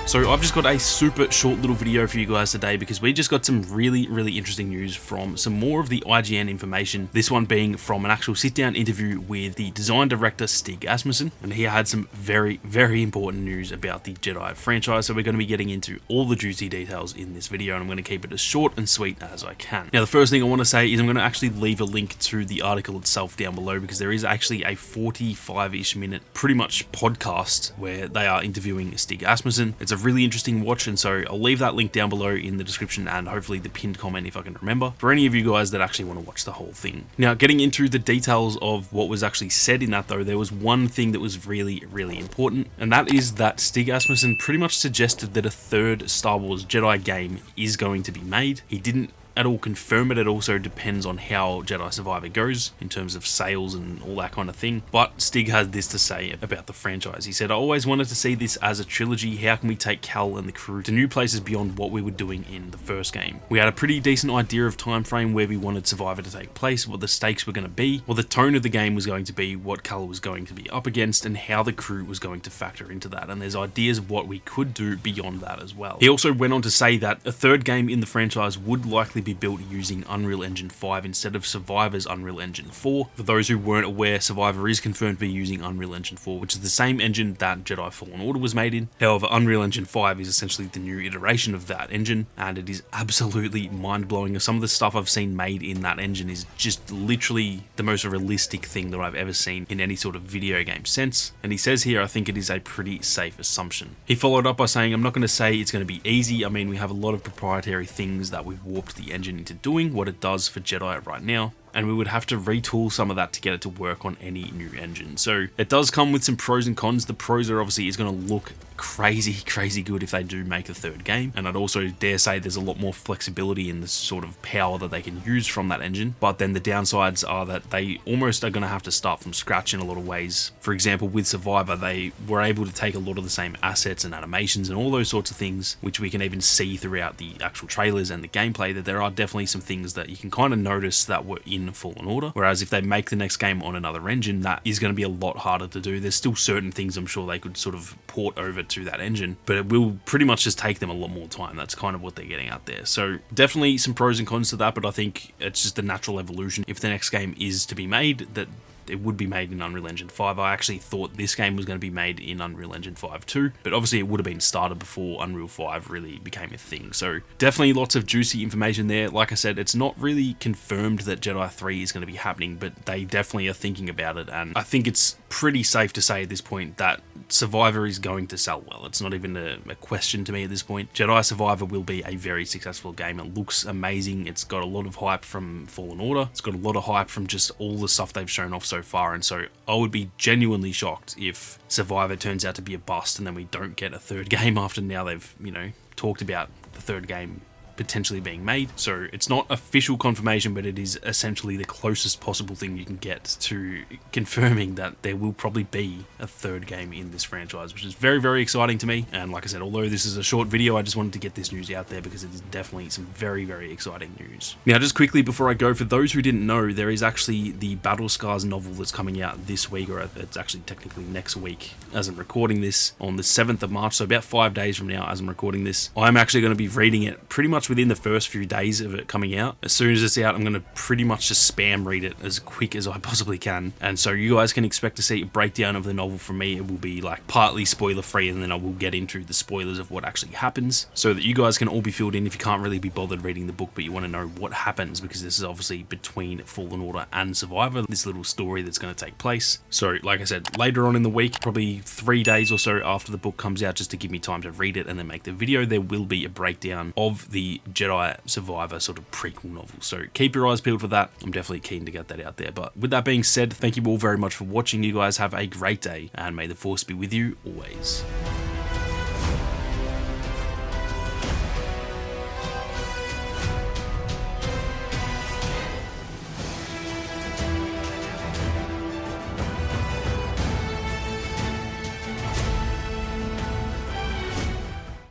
So I've just got a super short little video for you guys today because we just got some really interesting news from some more of the IGN information. This one being from an actual sit-down interview with the design director Stig Asmussen, and he had some very important news about the Jedi franchise. So we're going to be getting into all the juicy details in this video, and I'm going to keep it as short and sweet as I can. Now the first thing I want to say is I'm going to actually leave a link to the article itself down below, because there is actually a 45-ish minute pretty much podcast where they are interviewing Stig Asmussen. It's a really interesting watch, and so I'll leave that link down below in the description and hopefully the pinned comment if I can remember, for any of you guys that actually want to watch the whole thing. Now, getting into the details of what was actually said in that though, there was one thing that was really important, and that is that Stig Asmussen pretty much suggested that a third Star Wars Jedi game is going to be made. He didn't at all confirm it. It also depends on how Jedi Survivor goes in terms of sales and all that kind of thing. But Stig has this to say about the franchise. He said, "I always wanted to see this as a trilogy. How can we take Cal and the crew to new places beyond what we were doing in the first game? We had a pretty decent idea of time frame where we wanted Survivor to take place, what the stakes were going to be, what the tone of the game was going to be, what Cal was going to be up against, and how the crew was going to factor into that. And there's ideas of what we could do beyond that as well." He also went on to say that a third game in the franchise would likely be built using Unreal Engine 5 instead of Survivor's Unreal Engine 4. For those who weren't aware, Survivor is confirmed to be using Unreal Engine 4, which is the same engine that Jedi Fallen Order was made in. However, Unreal Engine 5 is essentially the new iteration of that engine, and it is absolutely mind-blowing. Some of the stuff I've seen made in that engine is just literally the most realistic thing that I've ever seen in any sort of video game sense. And he says here, "I think it is a pretty safe assumption." He followed up by saying, "I'm not going to say it's going to be easy. I mean, we have a lot of proprietary things that we've warped the engine into doing what it does for Jedi right now, and we would have to retool some of that to get it to work on any new engine." So it does come with some pros and cons. The pros are obviously it's going to look crazy good if they do make a third game, and I'd also dare say there's a lot more flexibility in the sort of power that they can use from that engine. But then the downsides are that they almost are going to have to start from scratch in a lot of ways. For example, with Survivor, they were able to take a lot of the same assets and animations and all those sorts of things, which we can even see throughout the actual trailers and the gameplay, that there are definitely some things that you can kind of notice that were in Fallen Order. Whereas if they make the next game on another engine, that is going to be a lot harder to do. There's still certain things I'm sure they could sort of port over to that engine, but it will pretty much just take them a lot more time. That's kind of what they're getting out there. So definitely some pros and cons to that, but I think it's just a natural evolution. If the next game is to be made, that it would be made in Unreal Engine 5. I actually thought this game was going to be made in Unreal Engine 5 too, but obviously it would have been started before Unreal 5 really became a thing. So definitely lots of juicy information there. Like I said, it's not really confirmed that Jedi 3 is going to be happening, but they definitely are thinking about it, and I think it's pretty safe to say at this point that Survivor is going to sell well. It's not even a question to me at this point. Jedi Survivor will be a very successful game. It looks amazing. It's got a lot of hype from Fallen Order. It's got a lot of hype from just all the stuff they've shown off so far, and so I would be genuinely shocked if Survivor turns out to be a bust and then we don't get a third game after now they've, you know, talked about the third game potentially being made. So it's not official confirmation, but it is essentially the closest possible thing you can get to confirming that there will probably be a third game in this franchise, which is very exciting to me. And like I said, although this is a short video, I just wanted to get this news out there because it is definitely some very exciting news. Now, just quickly before I go, for those who didn't know, there is actually the Battle Scars novel that's coming out this week, or it's actually technically next week as I'm recording this, on the 7th of March, so about 5 days from now as I'm recording this. I'm actually going to be reading it pretty much within the first few days of it coming out. As soon as it's out, I'm going to pretty much just spam read it as quick as I possibly can. And so you guys can expect to see a breakdown of the novel from me. It will be like partly spoiler free, and then I will get into the spoilers of what actually happens, so that you guys can all be filled in if you can't really be bothered reading the book, but you want to know what happens, because this is obviously between Fallen Order and Survivor, this little story that's going to take place. So like I said, later on in the week, probably 3 days or so after the book comes out, just to give me time to read it and then make the video, there will be a breakdown of the Jedi Survivor sort of prequel novel. So keep your eyes peeled for that. I'm definitely keen to get that out there. But with that being said, thank you all very much for watching. You guys have a great day, and may the Force be with you always.